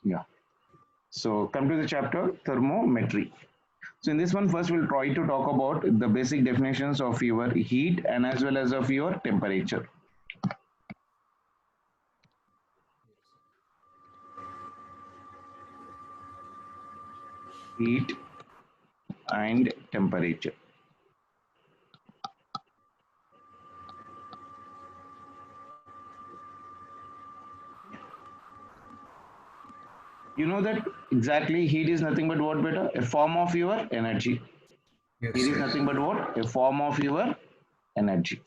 Yeah. So come to the chapter thermometry. So in this one, first we'll try to talk about the basic definitions of your heat and as well as of your temperature. Heat and temperature. You know that exactly heat is nothing but what, beta? A form of your energy. Heat Yes, is yes. nothing but what? A form of your energy.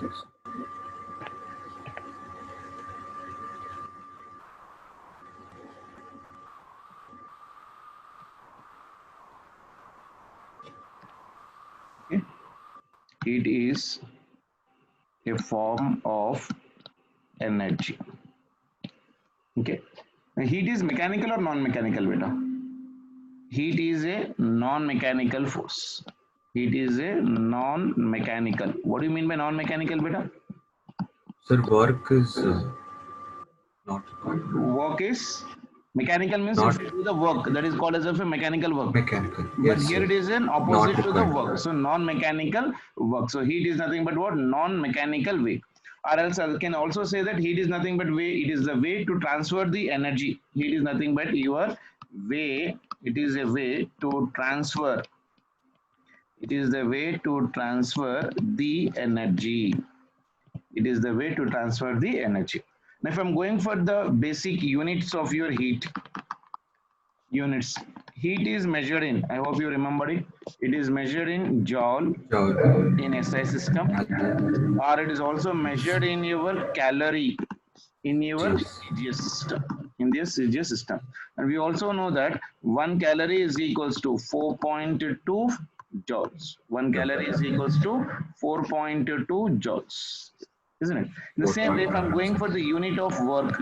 Yes. Okay? Heat is a form of energy. Okay. Now, heat is mechanical or non-mechanical, beta? Heat is a non-mechanical force. Heat is a non-mechanical. What do you mean by non-mechanical, beta? Sir, work is not Work is mechanical means if not you do the work that is called as of a mechanical work. mechanical. But Yes, here yes. it is an Not opposite to the required. work. So non-mechanical work. So heat is nothing but what? Non-mechanical way. Or else I can also say that heat is nothing but way. It is the way to transfer the energy. Heat is nothing but your way. It is a way to transfer. It is the way to transfer the energy. It is the way to transfer the energy. Now, if I'm going for the basic units of your heat, units, heat is measured in, I hope you remember it, it is measured in joule Sure. in SI system, or it is also measured in your calorie in your Yes. CGS system. In this CGS system. And we also know that 1 calorie is equals to 4.2 joules. 1 calorie is equals to 4.2 joules. Isn't it? In the same way, if I'm going for the unit of work,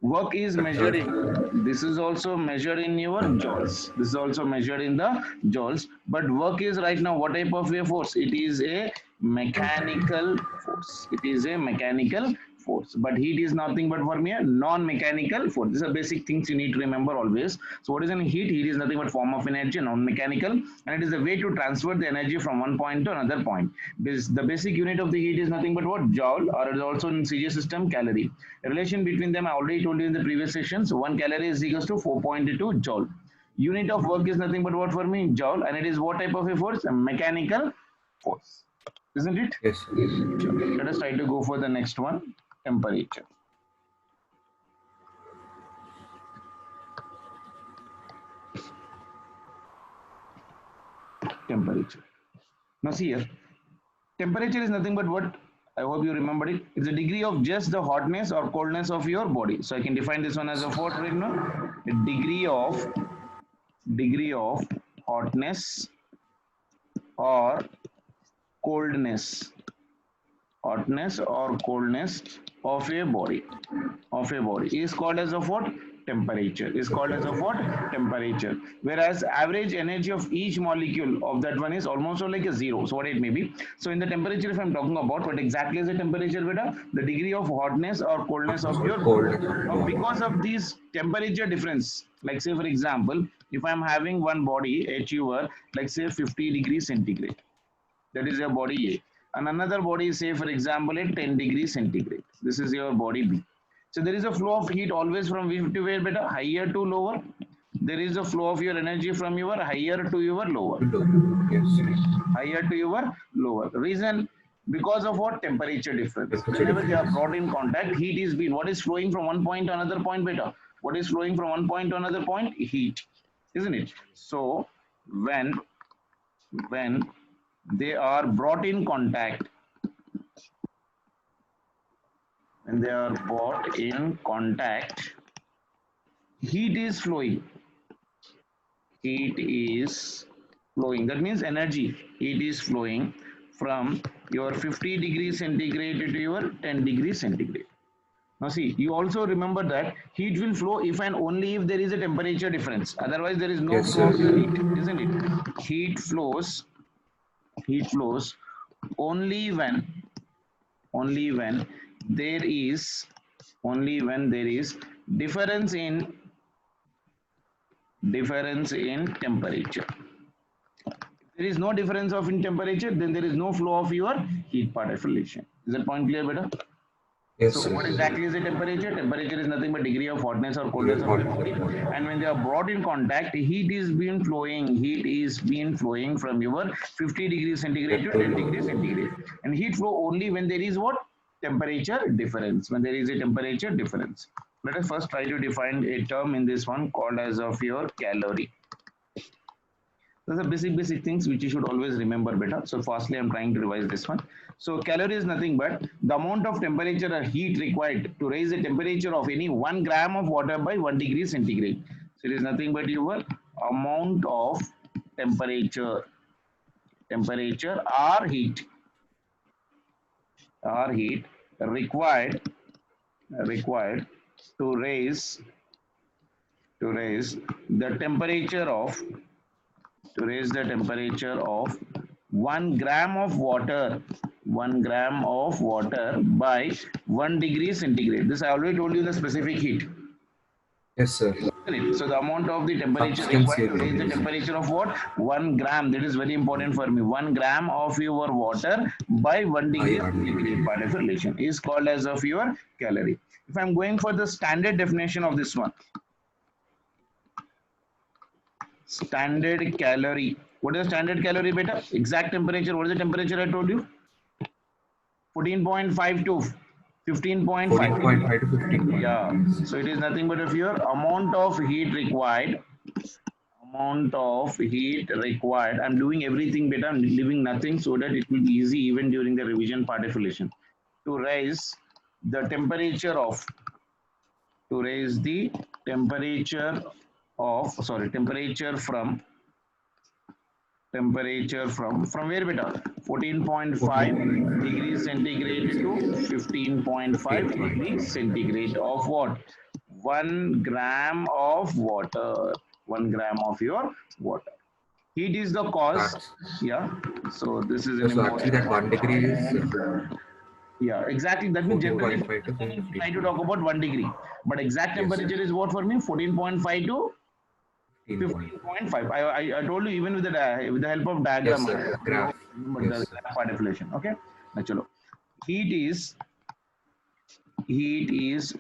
work is measured in, this is also measured in your joules, this is also measured in the joules, but work is right now what type of a force? It is a mechanical force. It is a mechanical force, but heat is nothing but for me a non-mechanical force. These are basic things you need to remember always. So what is in heat? Heat is nothing but form of energy, non-mechanical, and it is a way to transfer the energy from one point to another point. The basic unit of the heat is nothing but what? Joule, or it is also in CGS system calorie. The relation between them I already told you in the previous sessions. 1 calorie is equals to 4.2 joule. Unit of work is nothing but what for me? Joule, and it is what type of a force? A mechanical force. Isn't it? Yes. Sure. Let us try to go for the next one. Temperature. Temperature. Now see here. Temperature is nothing but what? I hope you remember it. It's the degree of just the hotness or coldness of your body. So I can define this one as a what right now? The degree of hotness or coldness, or coldness of a body is called as of what? Temperature. Is called as of what? Temperature. Whereas average energy of each molecule of that one is almost like a zero, so what it may be. So in the temperature, if I'm talking about what exactly is the temperature, beta? The degree of hotness or coldness of your body. Cold. Now because of these temperature difference, like say for example, if I'm having one body at your, like say 50 degrees centigrade, that is your body A. And another body is say for example at 10 degrees centigrade. This is your body B. So there is a flow of heat always from which to where, better? Higher to lower. There is a flow of your energy from your higher to your lower. Yes. Higher to your lower. Reason? Because of what? Temperature difference. Temperature Whenever they are difference. brought in contact, heat is being, what is flowing from one point to another point, better? What is flowing from one point to another point? Heat. Isn't it? So when they are brought in contact, when they are brought in contact, heat is flowing. Heat is flowing. That means energy. Heat is flowing from your 50 degrees centigrade to your 10 degrees centigrade. Now see, you also remember that heat will flow if and only if there is a temperature difference. Otherwise, there is no Yes, flow of yes. your heat, isn't it? Heat flows, heat flows only when there is Only when there is difference in temperature. If there is no difference of in temperature, then there is no flow of your heat particulation. Is that point clear, beta? Yes, So sir. what exactly is the temperature? Temperature is nothing but degree of hotness or coldness of the body. And when they are brought in contact, heat is being flowing from your 50 degrees centigrade to 10 degrees centigrade. And heat flow only when there is what? Temperature difference. When there is a temperature difference. Let us first try to define a term in this one called as of your calorie. Those are basic things which you should always remember better. So fastly I'm trying to revise this one. So calorie is nothing but the amount of temperature or heat required to raise the temperature of any 1 gram of water by 1 degree centigrade. So it is nothing but your amount of temperature or heat required to raise the temperature of 1 gram of water by 1 degree centigrade. This I already told you the specific heat. Yes, sir. So the amount of the temperature Substance required to heat. raise the temperature of what? 1 gram. That is very important for me. 1 gram of your water by 1 degree centigrade particulation is called as of your calorie. If I'm going for the standard definition of this one, standard calorie. What is standard calorie, beta? Exact temperature. What is the temperature I told you? 14.5 to 15.5. 14.5 to 15. Yeah. So it is nothing but of your amount of heat required. I'm doing everything better. I'm leaving nothing so that it will be easy even during the revision particulation. To raise the temperature of temperature from where beta? 14.5 degrees centigrade to 15.5 degrees centigrade of what? 1 gram of water. 1 gram of your water. Heat is the cause. Yeah. So this is an So actually that 1 degree is yeah, exactly. That means generally 14.5 to 15. try to talk about 1 degree. But exact temperature is what for me? 14.5 to 15.5. I told you even with the help of diagram. Yes, sir. Graph. Remember the graph particulation. Okay. Now, chalo. Heat is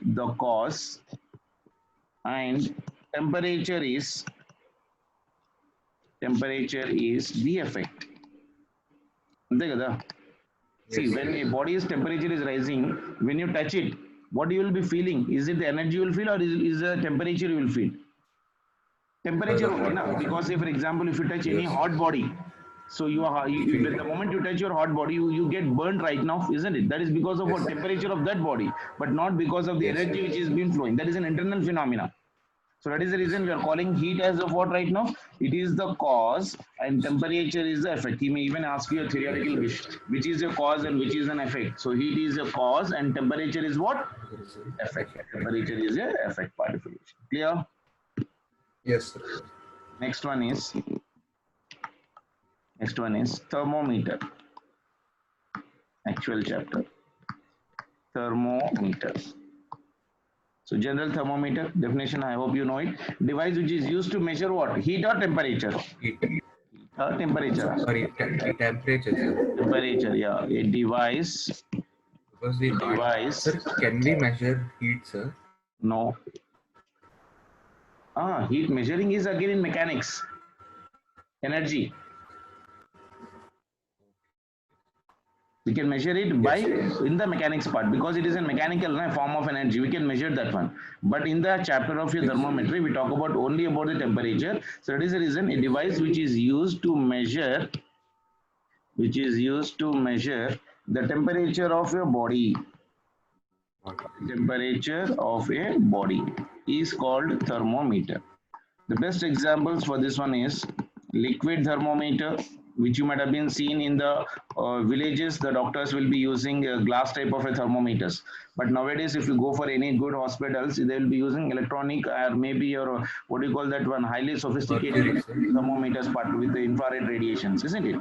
the cause and temperature is the effect. See, when a body's temperature is rising, when you touch it, what you will be feeling? Is it the energy you will feel or is the temperature you will feel? Temperature only, na? Because say for example, if you touch any hot body, so the moment you touch your hot body, you get burned right now, isn't it? That is because of what? Temperature of that body, but not because of the energy which is being flowing. That is an internal phenomena. So that is the reason we are calling heat as of what right now? It is the cause and temperature is the effect. He may even ask you a theoretical wish, which is a cause and which is an effect. So heat is a cause and temperature is what? Effect. Temperature is a effect particulation. Clear? Yes, sir. Next one is thermometer. Actual chapter. Thermometer. So general thermometer definition, I hope you know it. Device which is used to measure what? Heat or temperature? Heat. Temperature. Sorry, temperature, sir. Temperature, yeah. A device. Because we can't. Sir, can we measure heat, sir? No. Heat measuring is again in mechanics. Energy. We can measure it by in the mechanics part because it is a mechanical form of energy. We can measure that one. But in the chapter of your thermometry, we talk about only about the temperature. So that is the reason a device which is used to measure the temperature of your body. Temperature of a body is called thermometer. The best examples for this one is liquid thermometer, which you might have been seen in the villages. The doctors will be using a glass type of a thermometers. But nowadays, if you go for any good hospitals, they will be using electronic or maybe your what do you call that one? Highly sophisticated thermometers part with the infrared radiations, isn't it?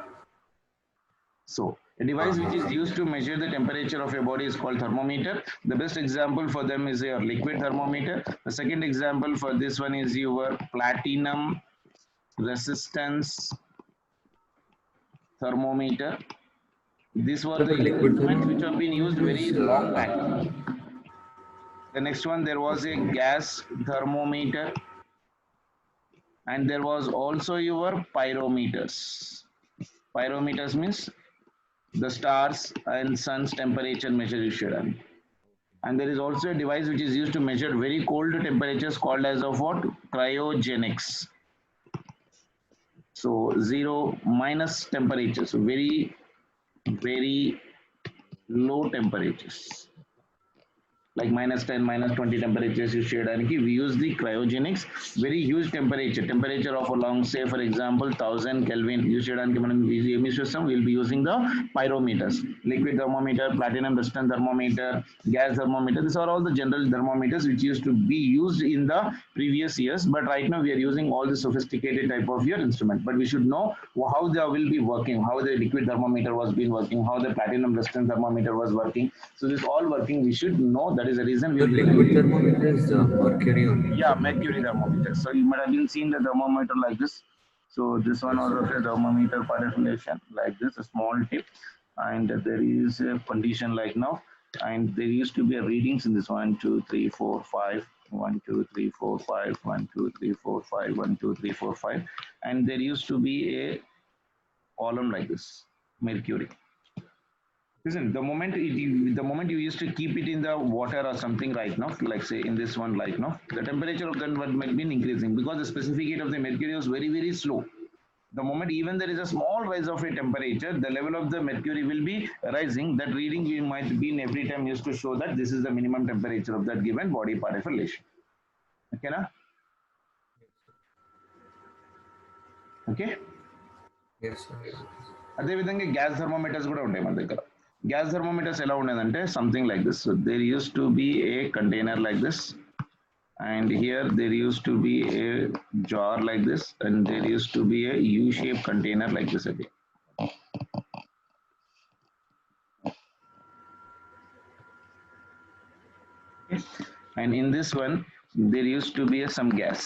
So A device which is used to measure the temperature of your body is called thermometer. The best example for them is your liquid thermometer. The second example for this one is your platinum resistance thermometer. These were the instruments which have been used very long time. The next one, there was a gas thermometer, and there was also your pyrometers. Pyrometers means the stars and sun's temperature measure you should have. And there is also a device which is used to measure very cold temperatures called as of what? Cryogenics. So 0 minus temperatures, very, very low temperatures. Like -10, -20 temperatures you shade, and we use the cryogenics, very huge temperature of a long, say for example 1000 Kelvin you shade, and we'll be using the pyrometers, liquid thermometer, platinum resistant thermometer, gas thermometer. These are all the general thermometers which used to be used in the previous years, but right now we are using all the sophisticated type of your instrument. But we should know how they will be working, how the liquid thermometer was been working, how the platinum resistant thermometer was working. So this all working we should know. That is the reason we The liquid thermometer is mercury only. Yeah, mercury thermometer. So you might have been seen the thermometer like this. So this one was a thermometer particulation like this, a small tip, and there is a condition like now, and there used to be a readings in this 1, 2, 3, 4, 5. 1, 2, 3, 4, 5, 1, 2, 3, 4, 5, 1, 2, 3, 4, 5, and there used to be a column like this, mercury. Listen, the moment you used to keep it in the water or something right now, like say in this one like now, the temperature of that one might be increasing because the specific heat of the mercury was very, very slow. The moment even there is a small rise of a temperature, the level of the mercury will be rising. That reading we might be in every time used to show that this is the minimum temperature of that given body part of relation. Okay, na? Okay. Yes, sir. అదే విధంగా gas thermometers కూడా ఉంటాయి మన దగ్గర. Gas thermometers ఎలా ఉండేదంటే something like this. So there used to be a container like this, and here there used to be a jar like this, and there used to be a U-shaped container like this again. Okay. And in this one there used to be some gas,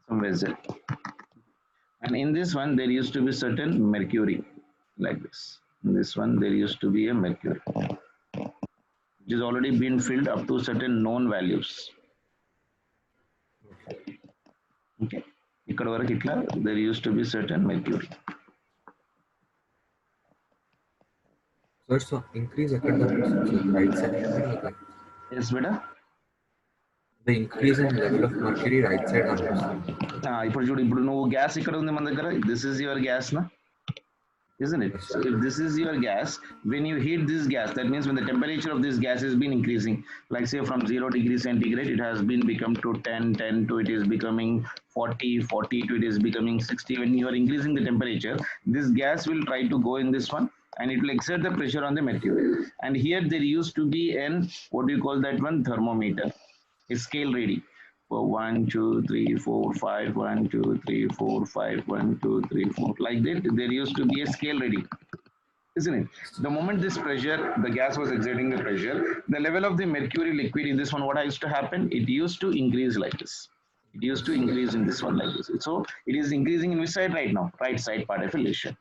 some vessel. And in this one, there used to be certain mercury like this. In this one, there used to be a mercury, which has already been filled up to certain known values. Okay. There used to be certain mercury. So increase right side. Yes, beta. The increase in level of mercury right side ఇప్పుడు నువ్వు gas ఇక్కడ ఉంది మన దగ్గర. This is your gas, na? Isn't it? So if this is your gas, when you heat this gas, that means when the temperature of this gas has been increasing, like say from 0 degrees centigrade, it has been become to 10 to it is becoming 40 to it is becoming 60. When you are increasing the temperature, this gas will try to go in this one, and it will exert the pressure on the mercury. And here there used to be an, what do you call that one, thermometer, a scale reading. For 1, 2, 3, 4, 5, 1, 2, 3, 4, 5, 1, 2, 3, 4, like that. There used to be a scale reading, isn't it? The moment this pressure, the gas was exerting the pressure, the level of the mercury liquid in this one, what used to happen? It used to increase like this. It used to increase in this one like this. So it is increasing in which side right now? Right side part of relation.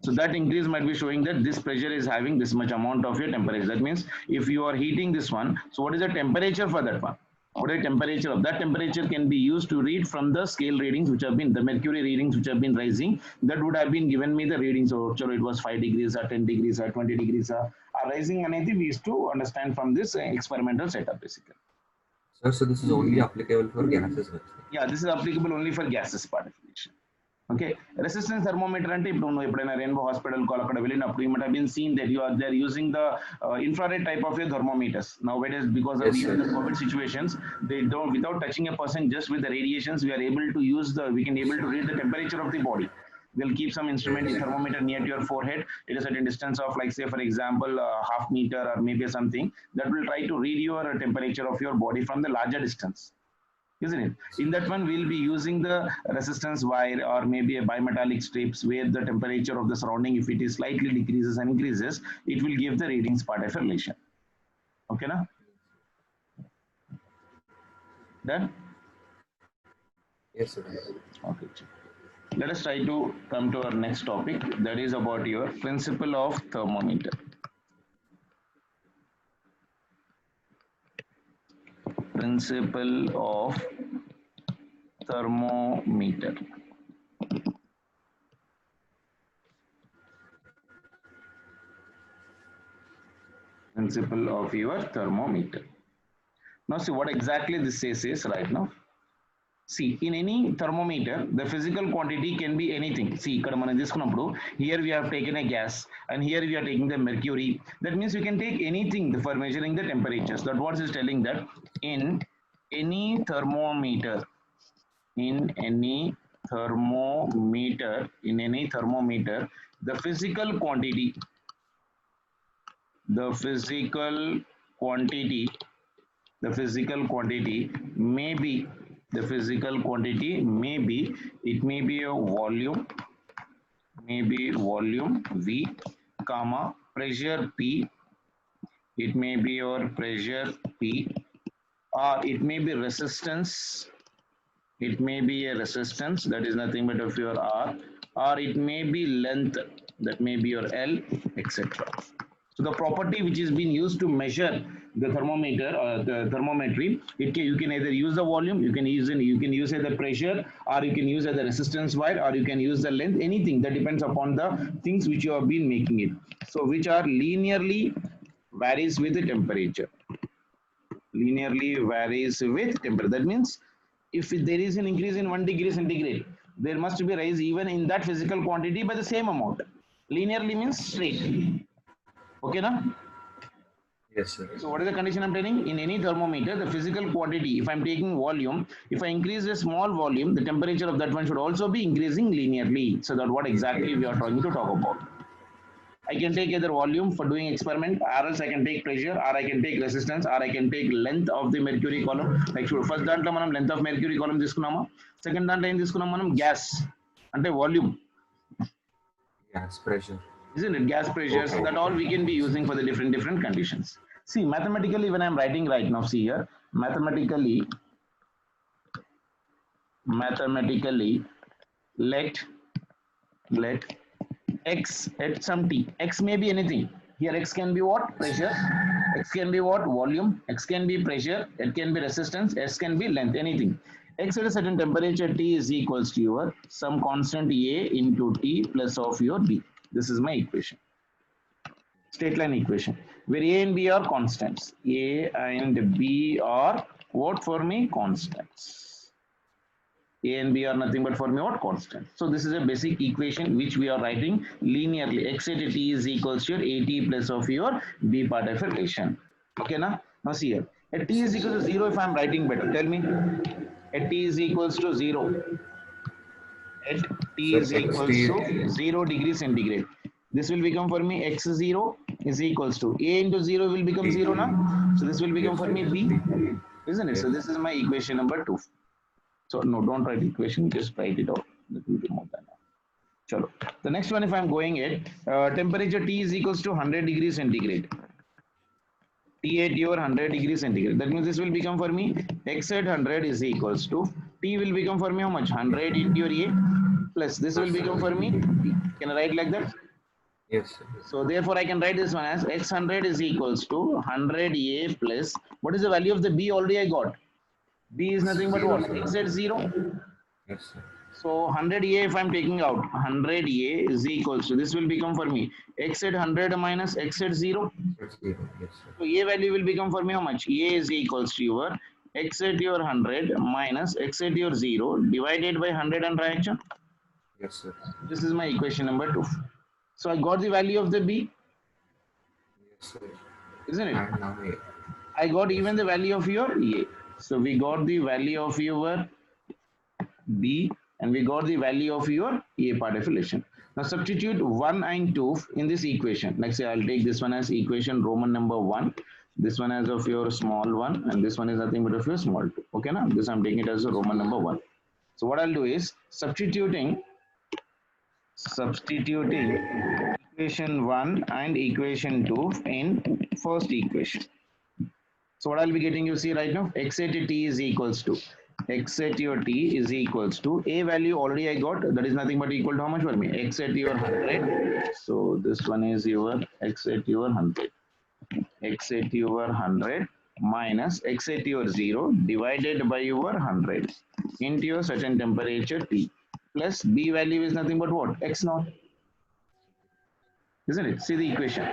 So that increase might be showing that this pressure is having this much amount of your temperature. That means if you are heating this one, so what is the temperature for that one? What is the temperature of that? Temperature can be used to read from the scale readings which have been, the mercury readings which have been rising. That would have been given me the readings. So it was 5 degrees or 10 degrees or 20 degrees are rising. And we used to understand from this experimental setup basically. Sir, so this is only applicable for gases? Yeah, this is applicable only for gases particulation. Okay, resistance thermometer ante ippudu eppadaina Rainbow Hospital ko akkada vellinappudu you might have been seen that they're using the infrared type of thermometers nowadays because of the COVID situations. They don't, without touching a person, just with the radiations we are able to use we can able to read the temperature of the body. They'll keep some instrument thermometer near to your forehead at a certain distance of, like say for example, half meter or maybe something, that will try to read your temperature of your body from the larger distance. isn't it? In that one, we'll be using the resistance wire or maybe a bimetallic strips where the temperature of the surrounding, if it is slightly decreases and increases, it will give the readings part of relation. Okay, na? Done? Yes, sir. Okay. Let us try to come to our next topic, that is about your principle of thermometer. Principle of thermometer. Principle of your thermometer. Now see what exactly this says is right now. See, in any thermometer, the physical quantity can be anything. See, here we have taken a gas and here we are taking the mercury. That means you can take anything for measuring the temperatures. That what is telling that in any thermometer, the physical quantity may be it may be a volume, V, comma, pressure P, it may be your pressure P, or it may be resistance, it may be a resistance, that is nothing but of your R, or it may be length, that may be your L, etc. So the property which is being used to measure the thermometer or the thermometry, you can either use the volume, you can use the pressure, or you can use the resistance wire, or you can use the length, anything that depends upon the things which you have been making it. So which are linearly varies with the temperature. Linearly varies with temperature. That means if there is an increase in 1 degree centigrade, there must be rise even in that physical quantity by the same amount. Linearly means straight. Okay, na? Yes, sir. So what is the condition I'm telling? In any thermometer, the physical quantity, if I'm taking volume, if I increase a small volume, the temperature of that one should also be increasing linearly. So that what exactly we are trying to talk about. I can take either volume for doing experiment, or else I can take pressure, or I can take resistance, or I can take length of the mercury column. Like first dantlo manam length of mercury column తీసుకున్నామా, second dantlo em తీసుకున్నాం మనం gas అంటే volume. Gas pressure. Isn't it? Gas pressure. So that all we can be using for the different conditions. See, mathematically, when I'm writing right now, see here, mathematically, let x at some t. X may be anything. Here x can be what? Pressure. X can be what? Volume. X can be pressure. It can be resistance. S can be length. Anything. X at a certain temperature T is equals to your some constant A into T plus of your B. This is my equation. Straight line equation. Where A and B are constants. A and B are what for me? Constants. A and B are nothing but for me what? Constant. So this is a basic equation which we are writing linearly. X at T is equals to your AT plus of your B part of relation. Okay, na? Now see here. At T is equal to 0 if I am writing better. Tell me. At T is equals to 0. At T is equals to 0 degrees centigrade. This will become for me x0 is equals to A into 0 will become 0 now. So this will become for me B. Isn't it? So this is my equation number 2. So no, don't write equation, just write it out. Let me remove that now. Chalo. The next one, if I'm going at temperature T is equals to 100 degrees centigrade. T at your 100 degrees centigrade. That means this will become for me x at 100 is equals to T will become for me how much? 100 into your A plus this will become for me B. Can I write like that? Yes, sir. So therefore I can write this one as x100 is equals to 100 A plus what is the value of the B already I got? B is nothing but what? X at 0. Yes, sir. So 100 A if I'm taking out 100 A is equals to this will become for me x at 100 minus x at 0. Yes, sir. So A value will become for me how much? A is equals to your x at your 100 minus x at your 0 divided by 100 and fraction. Yes, sir. This is my equation number 2. So I got the value of the B. Yes, sir. Isn't it? And now A. I got even the value of your A. So we got the value of your B and we got the value of your A part of relation. Now substitute 1 and 2 in this equation. Like say I'll take this one as equation Roman number 1. This one as of your small 1 and this one is nothing but of your small 2. Okay, now this I'm taking it as a Roman number 1. So what I'll do is substituting equation 1 and equation 2 in first equation. So what I'll be getting, you see right now, x at t is equals to x at your t is equals to a value already I got, that is nothing but equal to how much for me, x at your 100. So this one is your x at your 100, x at your 100 minus x at your 0 divided by your 100 into your certain temperature T, plus B value is nothing but what, x naught, isn't it? See the equation,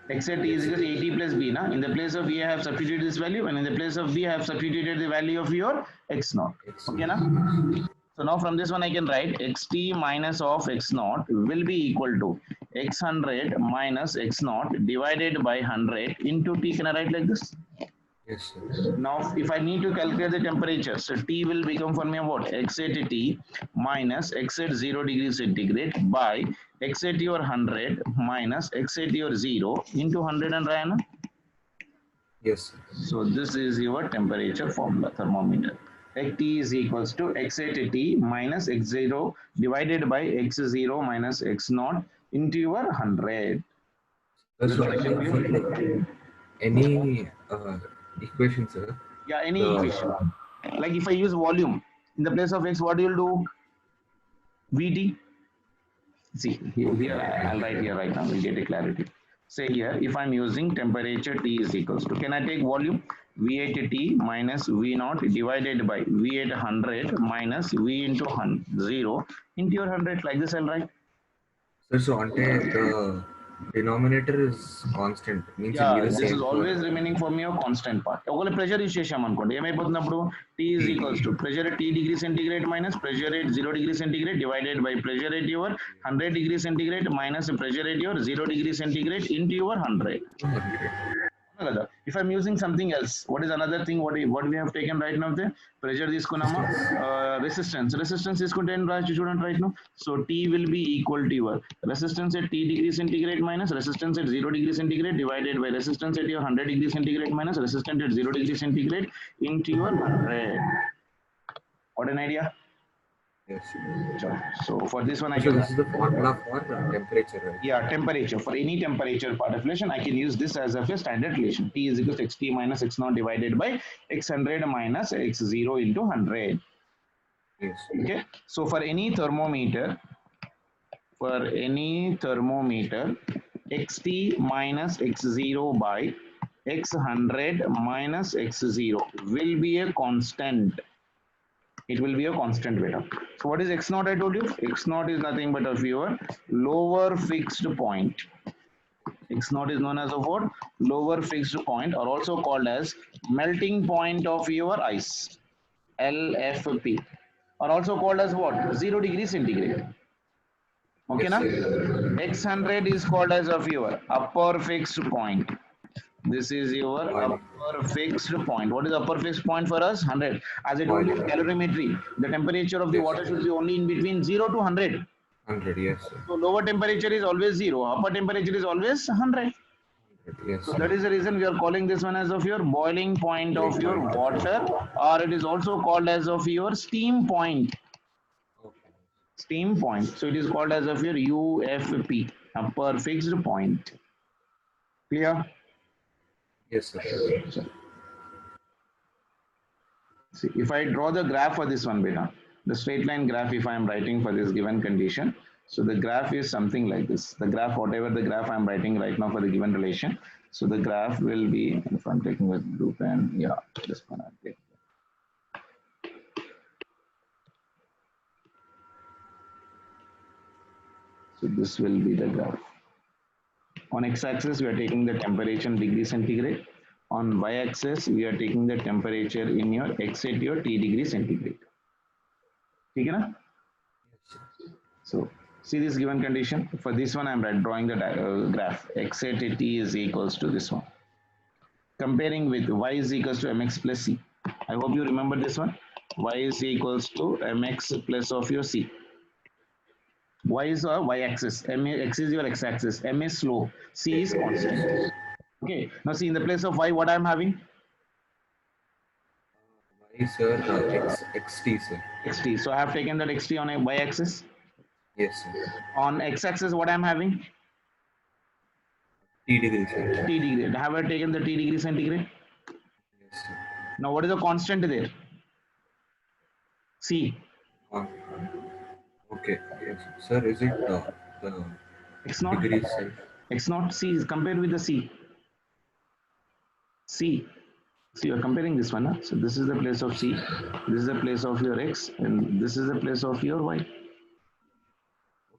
x at T is equal to AT plus B. Now in the place of A I have substituted this value, and in the place of B I have substituted the value of your x naught. Okay, now so now from this one I can write xt minus of x naught will be equal to x 100 minus x naught divided by 100 into T. Can I write like this? Yes, sir. Now if I need to calculate the temperature, so T will become for me what, x at T minus x at 0 degrees centigrade by x at your 100 minus x at your 0 into 100 and Ryan. Yes, sir. So this is your temperature formula, thermometer. T is equals to x at T minus x0 divided by x0 minus x0 into your 100. So for any equation, sir. Yeah, any equation. Like if I use volume in the place of x, what you'll do? Vt. See here I'll write here right now. We'll get a clarity. Say here, if I'm using temperature T is equals to, can I take volume? V at T minus V naught divided by V at 100 minus V into 0 into your 100, like this I'll write. Sir, so the denominator is constant. Means Yeah, this is always remaining for me a constant part. ఒకవేళ pressure use చేసాం అనుకోండి ఏమైపోతున్నప్పుడు T is equals to pressure at T degree centigrade minus pressure at 0 degree centigrade divided by pressure at your 100 degree centigrade minus pressure at your 0 degree centigrade into your 100. If I'm using something else, what is another thing what we have taken right now? The pressure తీసుకున్నామా, resistance తీసుకుంటే ఏం రాయొచ్చు చూడండి right now. So T will be equal to your resistance at T degree centigrade minus resistance at 0 degree centigrade divided by resistance at your 100 degree centigrade minus resistance at 0 degree centigrade into your 100. What an idea? Yes. So for this one I So can, this is the formula for temperature, right? yeah, temperature. For any temperature part of relation, I can use this as a standard relation. T is equal to xt minus x naught divided by x100 minus x0 into 100. Yes. Okay. So for any thermometer, xt minus x0 by x100 minus x0 will be a constant. It will be a constant beta. So what is x naught? I told you x naught is nothing but of your lower fixed point. X naught is known as a what? Lower fixed point, or also called as melting point of your ice, LFP, or also called as what? 0 degree centigrade. Okay, Yes, na? X100 is called as of your upper fixed point. This is your upper fixed point. What is upper fixed point for us? 100. As I told you, calorimetry, the temperature of the water should be only in between 0 to 100. 100, yes, sir. So lower temperature is always 0. Upper temperature is always 100. Yes, So that is the reason we are calling this one as of your boiling point of your water, or it is also called as of your steam point. Steam point. So it is called as of your UFP, upper fixed point. Clear? Yes, sir. See, if I draw the graph for this one, beta, the straight line graph, if I am writing for this given condition, so the graph is something like this. The graph, whatever the graph I am writing right now for the given relation, so the graph will be, if I'm taking a blue pen, yeah, this one I'll take. So this will be the graph. On x-axis, we are taking the temperature in degree centigrade. On y-axis, we are taking the temperature in your x at your T degree centigrade. Okay, na? So see this given condition. For this one, I'm drawing the graph. X at T is equals to this one. Comparing with y is equals to mx plus c. I hope you remember this one. Y is equals to mx plus of your c. Y is our y-axis, x is your x-axis, m is slope, c is constant. Okay. Now see, in the place of y, what I am having? Y, sir, xt, sir. Xt. So I have taken that xt on a y-axis. Yes, sir. On x-axis, what I am having? T degree, sir. T degree. Have I taken the t degree centigrade? Yes, sir. Now what is the constant there? C. Uh, okay. Yes, sir. Is it the X naught. degree side? X naught C is compared with the C. C. So you are comparing this one. Huh? So this is the place of C. This is the place of your X, and this is the place of your Y.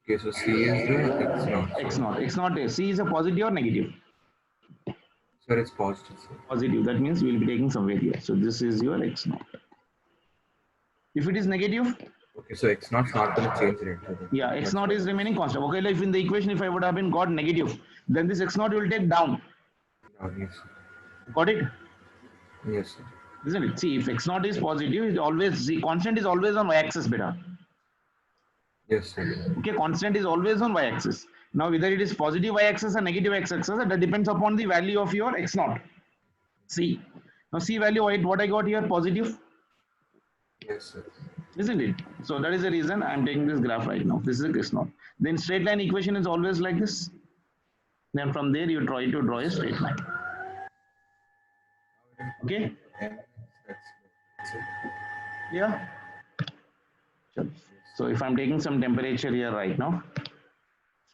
Okay, so C is the X naught. X naught. X naught is C is a positive or negative? Sir, it's positive, sir. Positive. That means we will be taking somewhere here. So this is your X naught. If it is negative, Okay, so X naught is not going to change it. yeah, X naught is remaining constant. Okay, like if in the equation, if I would have been got negative, then this X naught will take down. Yes, sir. Got it? Yes, sir. Isn't it? See, if X naught is positive, it always, the constant is always on y-axis, beta. Yes, sir. Okay, constant is always on y-axis. Now, whether it is positive y-axis or negative x-axis, that depends upon the value of your x naught. C. Now, C value, what I got here, positive, Yes, sir. isn't it? So that is the reason I am taking this graph right now. This is a x naught. Then straight line equation is always like this. Then from there, you try to draw a straight line. Okay? That's it. Yeah. So if I'm taking some temperature here right now,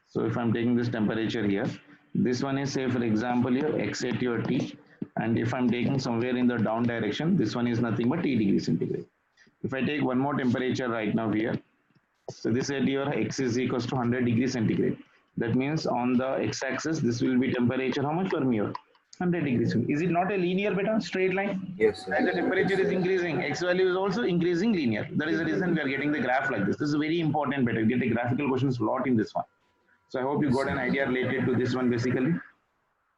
so if I'm taking this temperature here, this one is, say for example here x8 your T, and if I'm taking somewhere in the down direction, this one is nothing but T degree centigrade. If I take one more temperature right now here, so this at your x is equals to 100 degrees centigrade. That means on the x-axis, this will be temperature, how much per meter? 100 degrees. Is it not a linear beta, straight line? Yes, sir. As the temperature is increasing, x value is also increasing linear. That is the reason we are getting the graph like this. This is very important beta. You get the graphical questions a lot in this one. So I hope you got an idea related to this one basically.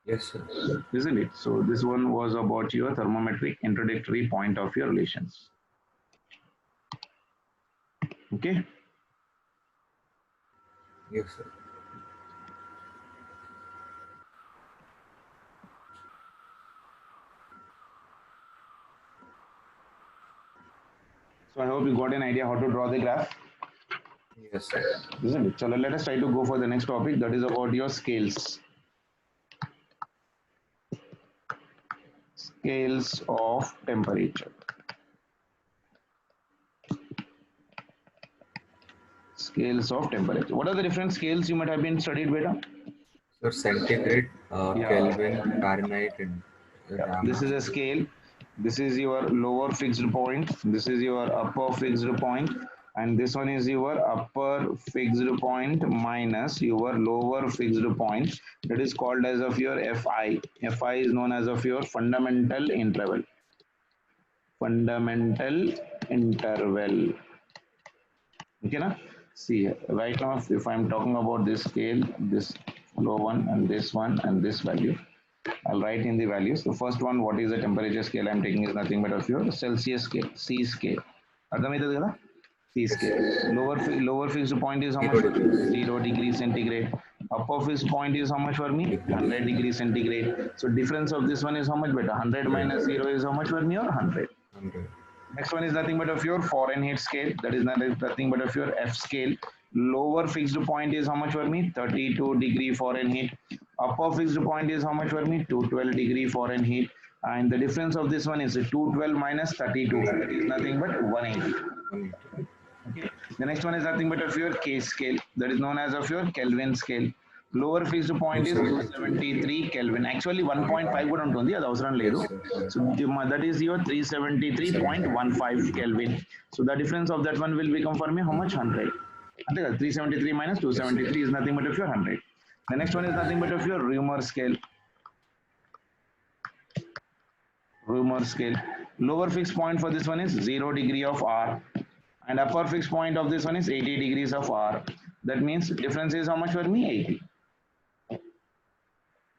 Yes, sir. Isn't it? So this one was about your thermometric introductory point of your relations. Okay. Yes, sir. So I hope you got an idea how to draw the graph. Yes, sir. Isn't it? So let us try to go for the next topic, that is about your scales. Scales of temperature. Scales of temperature. What are the different scales you might have been studied, beta? So centigrade, Kelvin, Fahrenheit, and This is a scale. This is your lower fixed point. This is your upper fixed point. And this one is your upper fixed point minus your lower fixed point. That is called as of your Fi. Fi is known as of your fundamental interval. Fundamental interval. Okay, na? See, right now, if I'm talking about this scale, this low one and this one and this value, I'll write in the values. The first one, what is the temperature scale I'm taking is nothing but of your Celsius scale, C scale. C scale. Lower fixed point is how much? 0 degrees centigrade. Upper fixed point is how much for me? 100 degrees centigrade. So difference of this one is how much better? 100 minus 0 is how much for me, or 100? 100. Next one is nothing but of your Fahrenheit scale. That is nothing but of your F scale. Lower fixed point is how much for me? 32 degree Fahrenheit. Upper fixed point is how much for me? 212 degree Fahrenheit. And the difference of this one is 212 minus 32. That is nothing but 180. 180. Okay. The next one is nothing but of your K scale. That is known as of your Kelvin scale. Lower fixed point is 273 Kelvin. Actually 1.5 కూడా ఉంటుంది, అది అవసరం లేదు. So that is your 373.15 Kelvin. So the difference of that one will become for me how much? 100. 373 minus 273 is nothing but of your 100. The next one is nothing but of your Römer scale. Römer scale. Lower fixed point for this one is 0 degree of R. And upper fixed point of this one is 80 degrees of R. That means difference is how much for me? 80.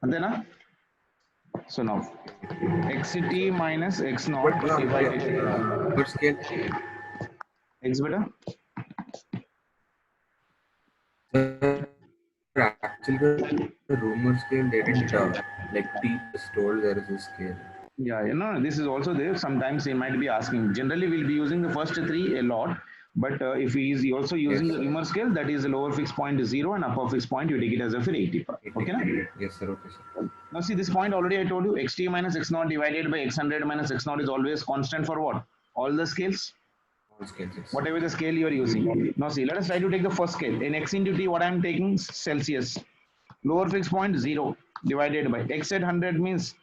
Antena? So now xt minus x naught divided What scale? x beta. Actually, Actually, the rumor scale they didn't like teach us. Told there is a scale. Yeah, this is also there. Sometimes he might be asking. Generally, we'll be using the first three a lot. But if he is also using Yes, the Rimmer scale, that is the lower fixed point is 0 and upper fixed point, you take it as a 80. Okay, na? yes, sir. Okay, sir. Now see this point already I told you, xt minus x naught divided by x100 minus x naught is always constant for what? All the scales, All scales. Yes. whatever the scale you are using. Now see, let us try to take the first scale. In x into t, what I am taking? Celsius. Lower fixed point 0 divided by x at 100 means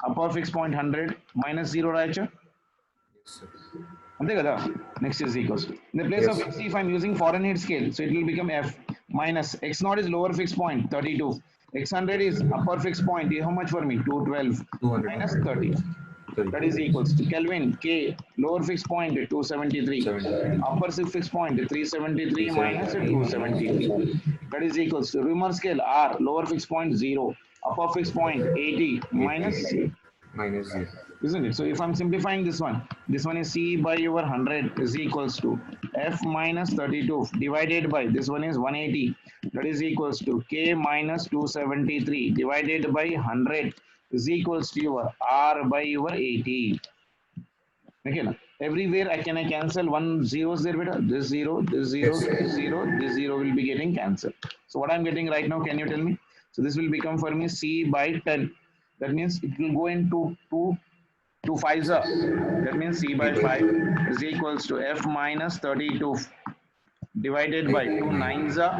upper fixed point 100 minus 0 right? Yes, sir. అంతే కదా next is equals in the place of Yes. x if I'm using Fahrenheit scale, so it will become f minus x naught is lower fixed point 32, x100 is upper fixed point, how much for me? 212 200. minus 30, that is equals to Kelvin k lower fixed point 273, 73. upper fixed point 373 minus 273, that is equals to Reaumur scale r lower fixed point 0, upper fixed point 80 minus, Minus 0. isn't it? So if I'm simplifying this one is c by your 100 is equals to f minus 32 divided by this one is 180, that is equals to k minus 273 divided by 100 is equals to your r by your 80. Okay, now everywhere I cancel one zeros there, beta. This zero, this zero, Yes. this zero, this zero will be getting cancelled. So what I'm getting right now, can you tell me? So this will become for me c by 10. That means it will go into 2 5s are. That means c by 5 is equals to f minus 32 divided by 2 9s are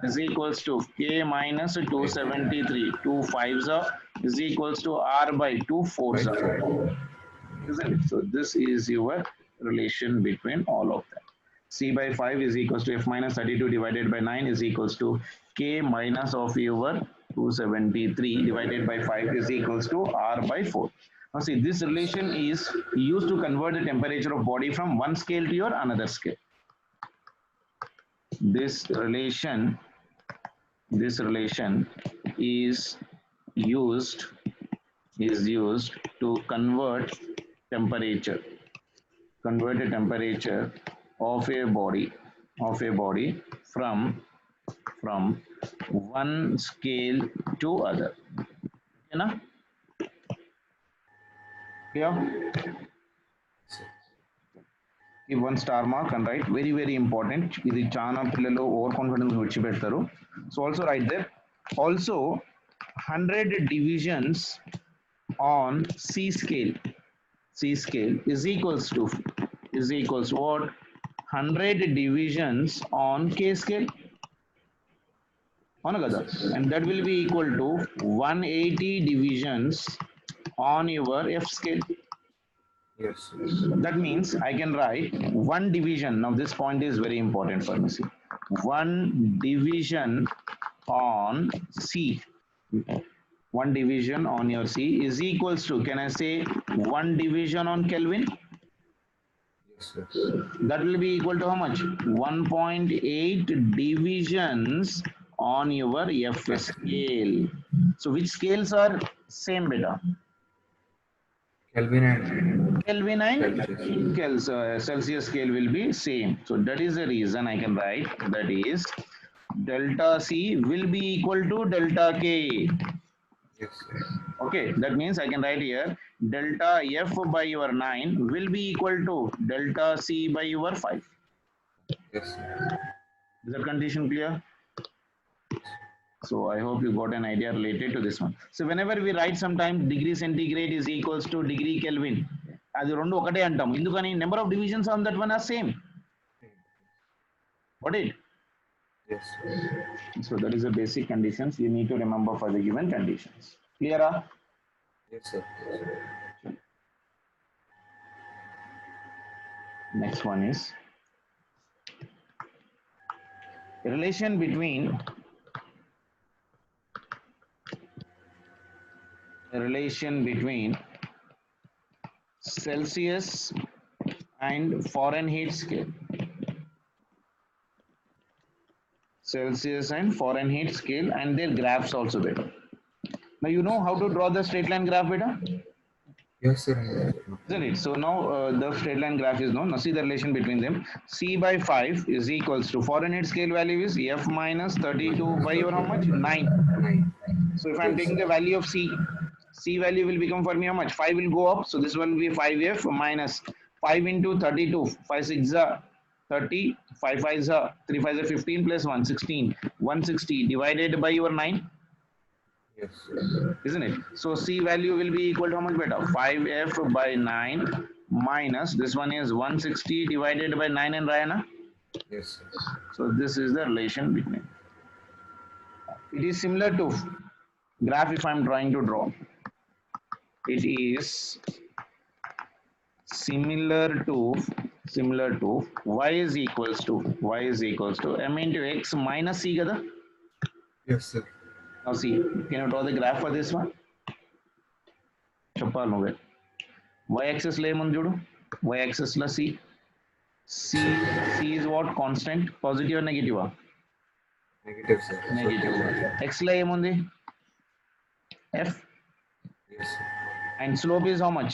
is equals to k minus 273. 2 5s are is equals to r by 2 4s are. Isn't it? So this is your relation between all of them. C by 5 is equals to f minus 32 divided by 9 is equals to k minus of your 273 divided by 5 is equals to r by 4. Now see, this relation is used to convert the temperature of body from one scale to your another scale. This relation is used to convert a temperature of a body from one scale to other. Okay, na? Clear? Give one star mark and write very important. ఇది చాలా పిల్లలు over confidence విడిచిపెడతారు. So also write there. Also 100 divisions on C scale is equals to what? 100 divisions on K scale. అవును కదా? And that will be equal to 180 divisions on your F scale. Yes. That means I can write one division. Now this point is very important for me. See, one division on C. One division on your C is equals to, can I say, one division on Kelvin? Yes, sir. That will be equal to how much? 1.8 divisions on your F scale. So which scales are same, beta? Kelvin and Celsius scale will be same. So that is the reason I can write, that is delta C will be equal to delta K. yes, sir. Okay, that means I can write here delta F by your 9 will be equal to delta C by your 5. Yes, sir. Is that condition clear? So I hope you got an idea related to this one. So whenever we write sometimes degree centigrade is equals to degree Kelvin, అది రెండు ఒకటే అంటాం. ఎందుకని number of divisions on that one are same. Got it? Yes, sir. So that is the basic conditions you need to remember for the given conditions. Clear? Yes, sir. Next one is a relation between Celsius and Fahrenheit scale. Celsius and Fahrenheit scale and their graphs also, beta. Now you know how to draw the straight line graph, beta? Yes, sir. I know. Isn't it? So now the straight line graph is known. Now see the relation between them. C by 5 is equals to foreign heat scale value is F minus 32 by your how much? 9. 9. So if I'm Yes, taking sir. the value of C value will become for me how much? 5 will go up. So this one will be 5F minus 5 into 32. 5 6 are 30, 5 5 are 3 5 are 15 plus 1, 16. 160 divided by your 9, Yes, sir. isn't it? So C value will be equal to how much better? 5F by 9 minus this one is 160 divided by 9 and Rayana. Yes, sir. So this is the relation between. It is similar to graph if I'm trying to draw. It is similar to y is equals to m into x minus c kada. Yes, sir. Now see, can you draw the graph for this one? చెప్పాలి నువ్వే. Y axis లో ఏముంది చూడు, y axis లో c is what constant, positive or negative? Negative, sir. Negative. X లో ఏముంది, f, Yes, sir. and slope is how much?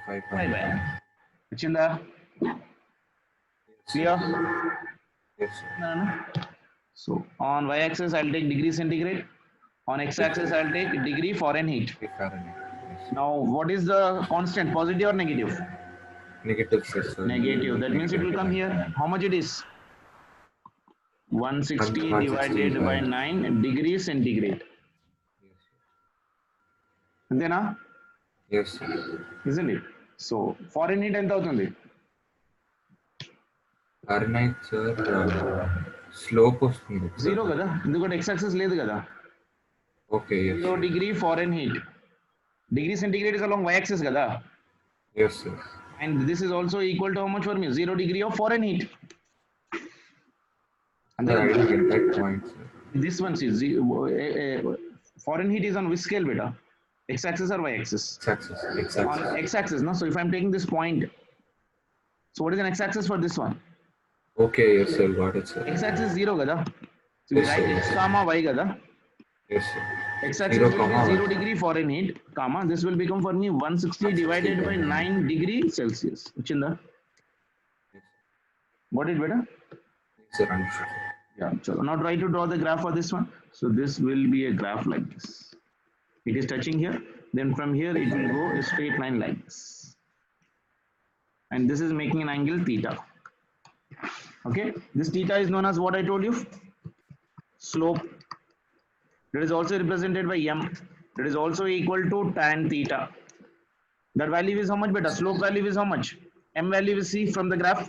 5. వచ్చిందా? Clear? Yes, sir. No. So on y-axis I'll take degree centigrade. On x-axis I'll take degree Fahrenheit. Fahrenheit. Yes. Now what is the constant? Positive or negative? Negative, sir. Negative. That means it will come here. How much it is? 160 divided by 9 degrees centigrade. అంతేనా? Yes, sir. Isn't it? So Fahrenheit ఎంత అవుతుంది? Fahrenheit, sir. Slope వస్తుంది. Zero కదా, ఎందుకంటే x-axis లేదు కదా. Okay, yes. 0 degree Fahrenheit. Degree centigrade is along y-axis kada. Yes, sir. And this is also equal to how much for me? 0 degree of Fahrenheit. And Sir, I then didn't get that point, sir. this one is Fahrenheit is on which scale, beta? X-axis or y-axis? X-axis. On x-axis, no. So if I'm taking this point, so what is an x-axis for this one? Okay, yes, sir. Got it, sir. X-axis 0 kada. So we Yes, write sir. x comma y kada. Yes, sir. X-axis 0, will be comma 0 degree Fahrenheit, comma. This will become for me 160 divided by 9 degree Celsius. Uchinda? Got it, beta? Yes, sir. Understood, sir. Yeah. So now try to draw the graph for this one. So this will be a graph like this. It is touching here. Then from here it will go a straight line like this. And this is making an angle theta. Okay. This theta is known as what I told you? Slope. That is also represented by m. That is also equal to tan theta. That value is how much better? Slope value is how much? M value is see from the graph,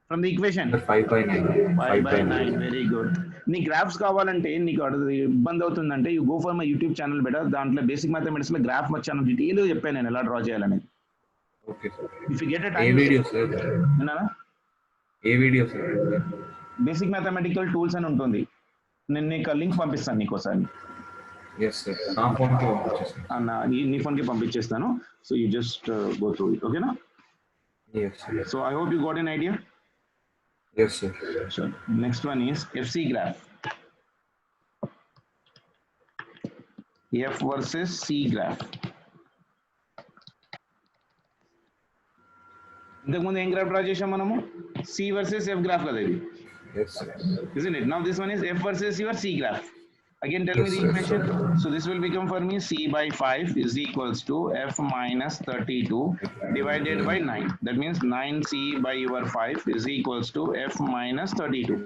from the equation. Sir, 5/9. 5/9. Very good. నీ graphs కావాలంటే నీకు ఇబ్బంది అవుతుందంటే you go for my YouTube channel better. దాంట్లో basic mathematics లో graph వచ్చాను detail చెప్పాను నేను ఎలా డ్రా చేయాలని. Okay, sir. If you get A video, sir. A video, sir. Basic mathematical tools అని ఉంటుంది. నేను నీకు లింక్ పంపిస్తాను నీకు ఒకసారి. Yes, sir. నా phone కి పంపించేస్తాను. నీ ఫోన్ కి పంపించేస్తాను. So you just go through it. ఓకేనా? Yes, sir. So I hope you got an idea. Yes, sir. Sure. Next one is FC graph. F versus C graph. ఇంతకుముందు ఏం graph draw చేసాం మనము? C versus F graph కదా ఇది. Yes, sir. Isn't it? Now this one is F versus your C graph. Again tell me Yes, the sir. equation. So this will become for me C by 5 is equals to F minus 32 divided by 9. That means 9C by your 5 is equals to F minus 32.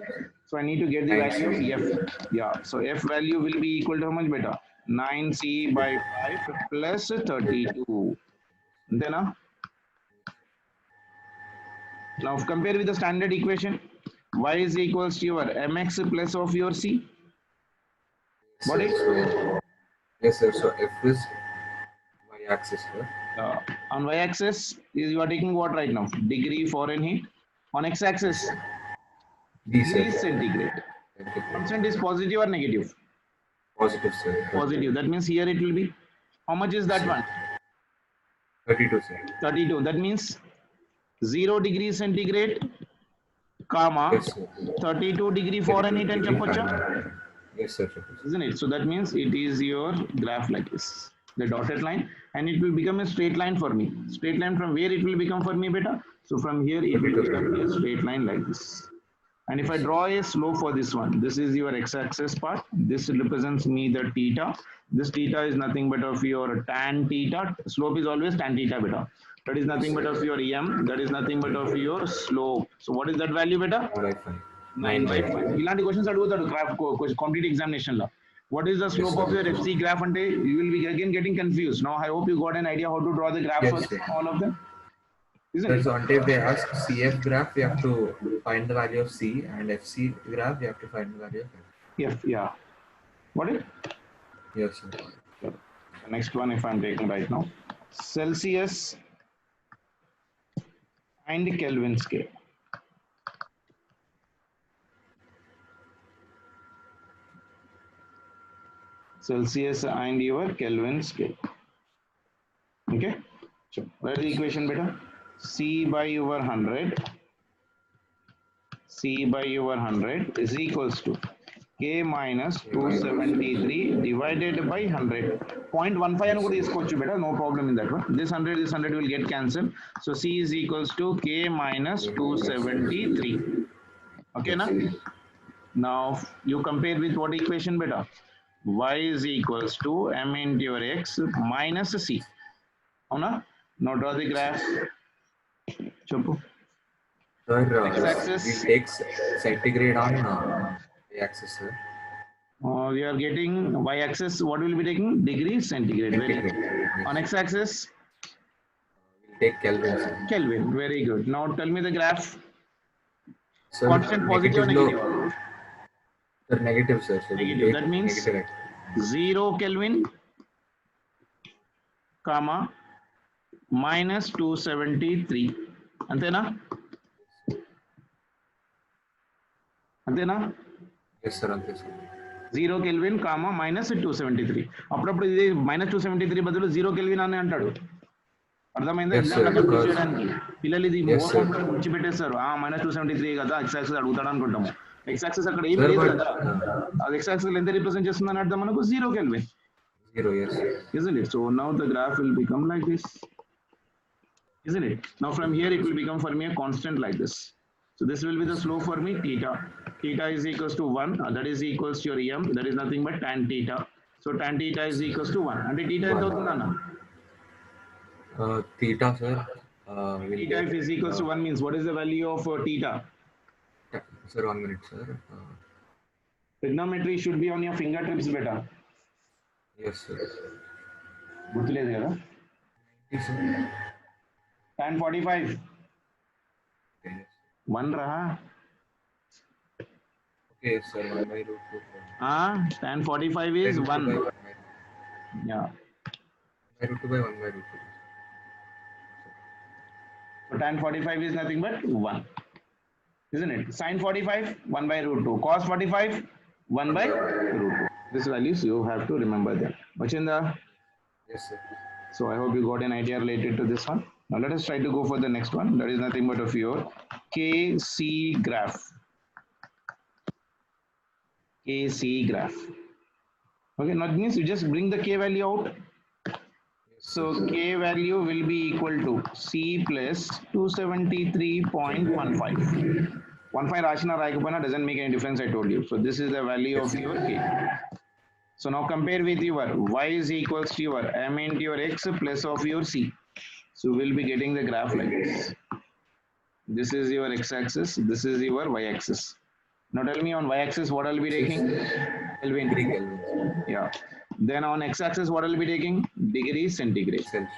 So I need to get the value of F. Yeah. So F value will be equal to how much better? 9C by 5 plus 32. Then now compare with the standard equation. Y is equals to your mx plus of your C. Got it? Yes, sir. So F is y-axis, sir. On y-axis is you are taking what right now? Degree Fahrenheit. On x-axis, D, sir. degree centigrade. Constant is positive or negative? Positive, sir. Positive. That means here it will be. How much is that one? 32, sir. 32. That means 0 degree centigrade, comma Yes, sir. 32 degree Fahrenheit and చెప్పొచ్చా? Yes, sir. isn't it? So that means it is your graph like this, the dotted line, and it will become a straight line for me. Straight line from where it will become for me, beta? So from here it will become a straight line like this. And if I draw a slope for this one, this is your x-axis part. This represents me the theta. This theta is nothing but of your tan theta. Slope is always tan theta beta. That is nothing but of your m. That is nothing but of your slope. So what is that value beta? 9/5. 9 by 5. ఇలాంటి questions అడుగుతాడు competitive examination లో. What is the slope of your FC graph? And you will be again getting confused. Now I hope you got an idea how to draw the graph for all of them. Isn't it? So until they ask CF graph, we have to find the value of C, and FC graph, we have to find the value of F. F, yeah. What is? Yes, sir. The next one, if I'm taking right now, Celsius and Kelvin scale. Celsius and your Kelvin scale. Okay. So where is the equation beta? C by your 100. C by your 100 is equals to K minus 273 divided by 100. 0.15 and is beta, no problem in that one. This 100 will get cancelled. So C is equals to K minus 273. Okay, na? Now you compare with what equation beta? Y is equals to m into your x minus c. Now draw the graph. Chopu. Sir, X-axis. we take centigrade on y-axis, sir. We are getting y-axis. What will be taking? Degree centigrade. Very good. On x-axis, We'll take Kelvin, sir. Kelvin. Very good. Now tell me the graph. Sir, Constant positive or negative? Sir, negative, sir. So Negative. we'll That take means negative X. 0 Kelvin, comma, minus 273. Antena? Antena? Yes, sir. Okay, sir. 0 Kelvin, comma, minus 273. అప్పుడప్పుడు ఇది minus 273 బదులు 0 kelvin అని అంటాడు. అర్థమైందా? Yes, sir, exam because- చేయడానికి పిల్లలు ఇది Yes, sir. విడిచిపెట్టేస్తారు. Minus 273 కదా ఎక్స్ యాక్సిస్ అడుగుతాడు అనుకుంటాము. ఎక్స్ యాక్సిస్ అక్కడ ఏం Sir, లేదు but, కదా. అది ఎక్స్ యాక్సిస్ ఎంత రిప్రజెంట్ చేస్తుందని అర్థం మనకు 0 kelvin. 0, yes. Isn't it? So now the graph will become like this. Isn't it? Now from here it will become for me a constant like this. So this will be the slope for me, theta. Theta is equals to 1. That is equals to your m. That is nothing but tan theta. So tan theta is equals to 1. And theta is also Theta, sir. We'll Theta if is equals to 1 means what is the value of theta? Sir, 1 minute, sir. Trigonometry should be on your fingertips better. Yes, sir. గుర్తులేదు కదా? Yes, sir. Tan 45. Okay, yes. 1 raha. Okay, yes, sir. 1 by root 2. Tan 45 is 1. Yeah. By root 2 by 1 by root 2. So tan 45 is nothing but 1. Isn't it? Sin 45, 1 by root 2. Cos 45, 1 by root 2. These values you have to remember them. Machinda? Yes, sir. So I hope you got an idea related to this one. Now let us try to go for the next one. That is nothing but of your KC graph. KC graph. Okay, now it means you just bring the K value out. So K value will be equal to C plus 273.15. 15 Rashina Raikupana doesn't make any difference, I told you. So this is the value of your K. So now compare with your Y is equals to your M into your X plus of your C. So we'll be getting the graph like this. This is your X axis, this is your Y axis. Now tell me on Y axis what I'll be taking? Kelvin. 3 Kelvin. Yeah. Then on X axis what I'll be taking? Degree centigrade. Celsius.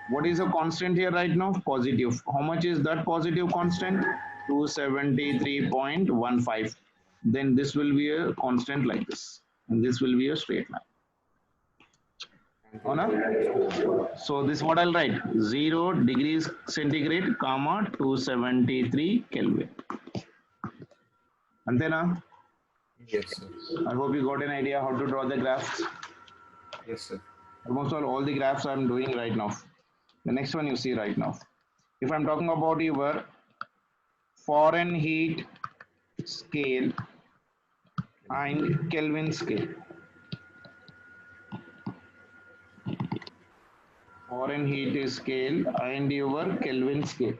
What is the constant here right now? Positive. How much is that positive constant? 273.15. Then this will be a constant like this. And this will be a straight line. Ona? So this what I'll write? 0 degrees centigrade, comma 273 Kelvin. Antena? Yes, sir. I hope you got an idea how to draw the graphs. Yes, sir. Almost all the graphs I'm doing right now. The next one you see right now. If I'm talking about your Fahrenheit scale and Kelvin scale. Fahrenheit scale and your Kelvin scale.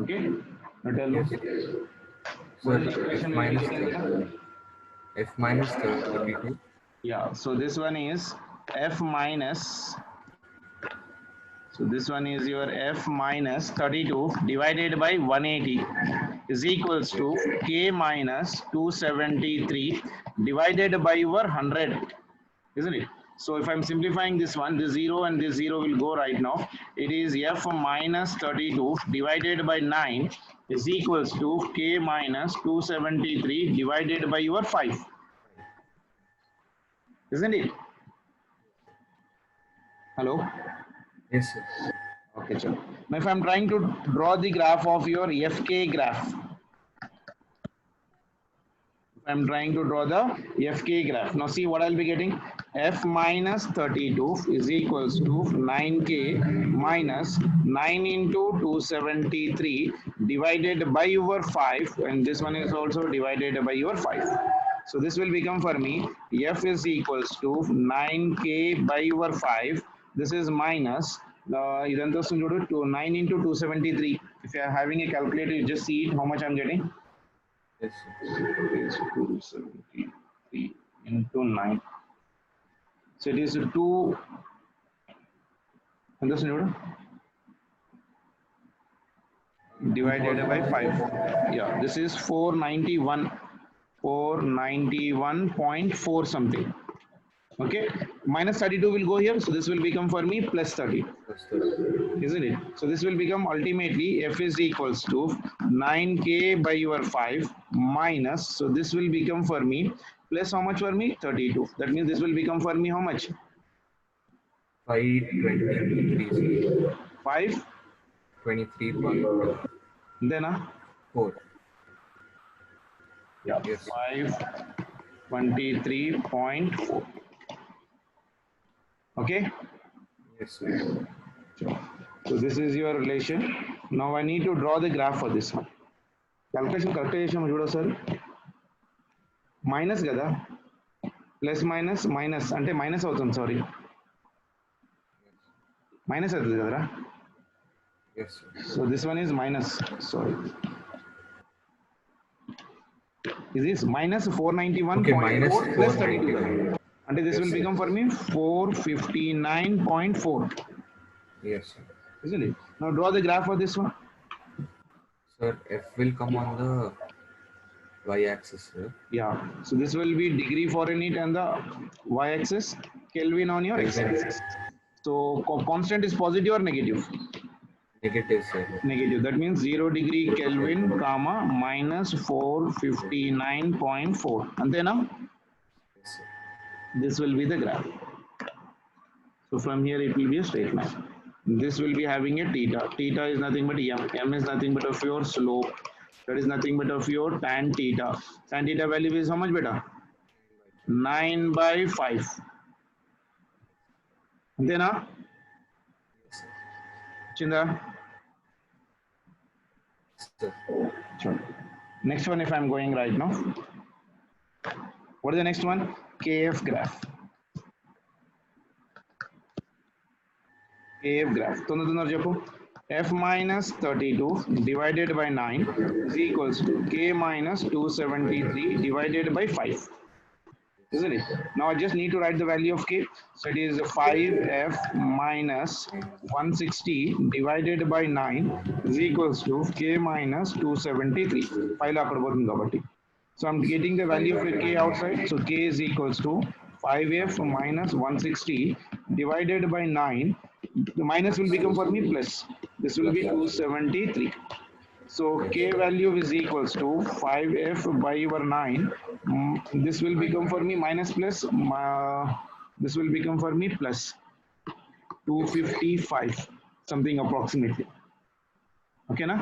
Okay. Now tell me. Yes. What Sir, is the F equation we are minus getting here? F minus 32. Yeah. So this one is F minus. So this one is your F minus 32 divided by 180 is equals Yes. to K minus 273 divided by your 100, isn't it? So if I'm simplifying this one, this 0 and this 0 will go right now. It is F minus 32 divided by 9 is equals to K minus 273 divided by your 5, isn't it? Hello? Yes, sir. Okay, chalo. Now if I'm trying to draw the graph of your FK graph, I'm trying to draw the FK graph. Now see what I'll be getting. F minus 32 is equals to 9K minus 9 into 273 divided by your 5, and this one is also divided by your 5. So this will become for me F is equals to 9K by your 5. This is minus idanto to 9 into 273. If you are having a calculator, you just see it how much I'm getting. Yes, sir. Is 273 into 9. So it is 2. Divided by 5. Yeah, this is 491. 491.4 something. Okay, minus 32 will go here. So this will become for me plus 30. Plus 30. Isn't it? So this will become ultimately F is equals to 9K by your 5 minus, so this will become for me plus how much for me? 32. That means this will become for me how much? 523. 5? 23.4. Then yeah, Yes. 523.4. Okay. Yes, sir. So this is your relation. Now I need to draw the graph for this one. Calculation చూడ sir minus కదా plus minus minus అంటే minus అవుతుంది sorry minus అవుతుంది కదరా Yes, sir. So this one is minus sorry ఇది minus 491 Okay, minus plus 491. అంటే this Yes, will sir. Become for me 459.4. Yes, sir. Isn't it? Now draw the graph for this one. Sir, F will come on the y-axis, sir. Yeah. So this will be degree Fahrenheit and the y-axis, Kelvin on your x-axis. So constant is positive or negative? Negative, sir. Negative. That means 0 degree Kelvin, comma minus 459.4. Antena? Yes, sir. This will be the graph. So from here it will be a straight line. This will be having a theta. Theta is nothing but m. M is nothing but of your slope. That is nothing but of your tan theta. Tan theta value is how much beta? 9/5. Antena? Yes, sir. Chinda? Sir. Sure. Next one if I'm going right now. What is the next one? KF graph. KF graph. Tondar Japo. F minus 32 divided by 9 is equals to K minus 273 divided by 5. Isn't it? Now I just need to write the value of K. So it is 5F minus 160 divided by 9 is equals to K minus 273. 5 lakh bothund kabatti. So I'm getting the value of K outside. So K is equals to 5F minus 160 divided by 9. The minus will become for me plus. This will be 273. So K value is equals to 5F by your 9. This will become for me minus plus. This will become for me plus 255. Something approximately. Okay, na?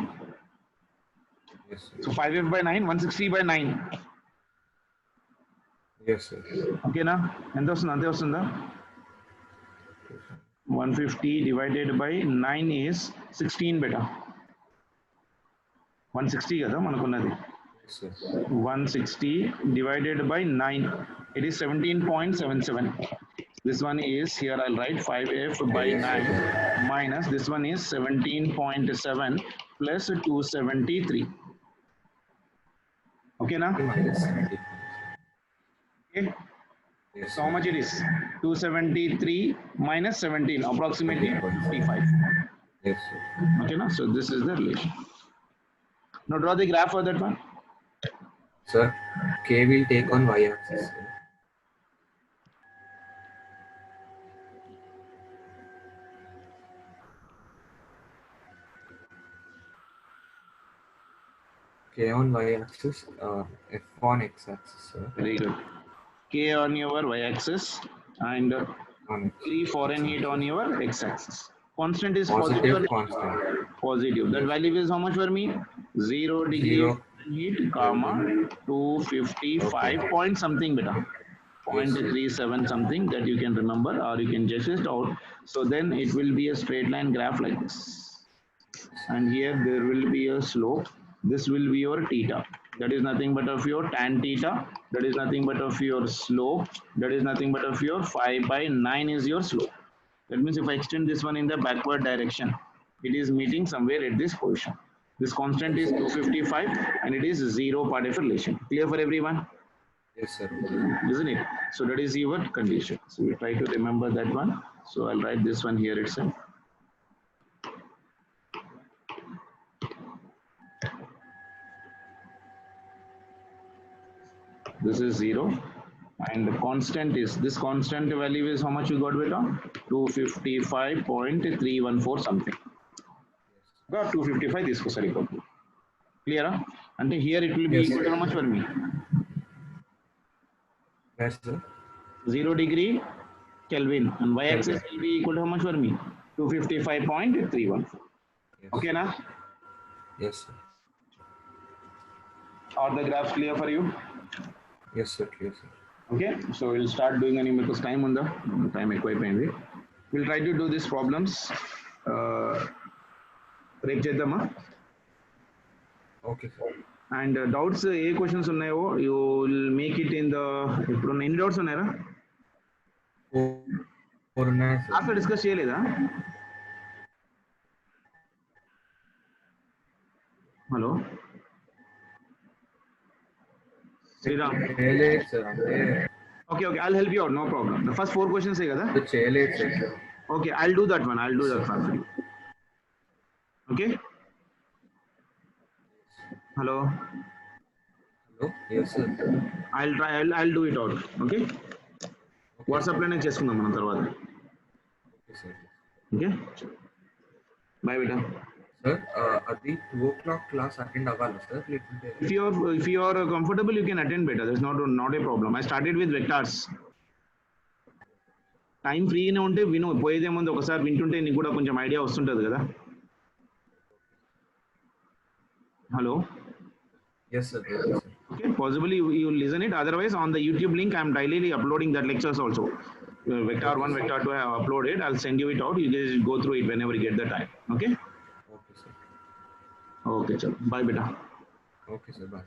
Yes, sir. So 5F by 9, 160 by 9. Yes, sir. Okay, na? ఎంత వస్తుందా 150 divided by 9 is 16 beta. 160 కదా మనకున్నది. Yes, sir. 160 divided by 9, it is 17.77. This one is here, I'll write 5f by Yes, sir. 9 minus this one is 17.7 plus 273. Okay now? Minus 70. Okay. Yes, So how much it is? 273 minus 17, approximately 55. Yes, sir. Okay now? So this is the relation. Now draw the graph for that one. Sir, K will take on y-axis. Sir. K on y-axis, F on x-axis, sir. Very good. K on your y-axis and On x. 3 Fahrenheit on your x-axis. Constant is Positive positive. constant. Positive. That value is how much for me? 0 degree Zero. Fahrenheit, comma 255 point something beta. Yes, sir. 0.37 something that you can remember or you can just it out. So then it will be a straight line graph like this. And here there will be a slope. This will be your theta. That is nothing but of your tan theta. That is nothing but of your slope. That is nothing but of your 5 by 9 is your slope. That means if I extend this one in the backward direction, it is meeting somewhere at this position. This constant is 255 and it is zero part of relation. Clear for everyone? Yes, sir. Isn't it? So that is your condition. So we try to remember that one. So I'll write this one here itself. This is 0 and the constant is, this constant value is how much you got beta? 255.314 something. Got 255 this was equal to. Clear? And here it will be Yes, equal to how much for me? Yes, sir. 0 degree Kelvin and y-axis will be equal to how much for me? 255.314. Yes. Okay now? Yes, sir. Are the graphs clear for you? Yes, sir. Yes, sir. Okay, so we'll start doing any because time on the time equipment. We'll try to do these problems. రేపు చేద్దామా? Okay, sir. And doubts ఏ questions ఉన్నాయో you will make it in the, ఇప్పుడు ఎన్ని doubts ఉన్నాయరా? Four ఉన్నాయి, sir. క్లాస్లో discuss చేయలేదా? హలో శ్రీరామ్. చేయలేదు, sir. అంటే okay okay, I'll help you out, no problem. The first 4 questions ఏ కదా? చేయలేదు, sir. Okay, I'll do that one. I'll do that one for you. Okay? Hello? Hello? Yes, sir. I'll try, I'll do it out. Okay? వాట్సాప్లోనే చేసుకుందాం మనం తర్వాత. Okay, sir. Okay bye బేటా. Sir, అది 2 o'clock class attend అవ్వాలి, sir? లేకుంటే If you are comfortable, you can attend better. There's not a problem. I started with vectors. Time ఫ్రీగానే ఉంటే విను, పోయేదేముంది ఒకసారి వింటుంటే నీకు కూడా కొంచెం ఐడియా వస్తుంటుంది కదా. Hello. Yes, sir. Yes, sir. Okay, possibly you will listen it. Otherwise, on the YouTube link, I'm daily uploading that lectures also. Vector 1, vector 2, I have uploaded. I'll send you it out. You guys go through it whenever you get the time. Okay? Okay, sir. Okay, chalo. Bye, beta. Okay, sir. Bye.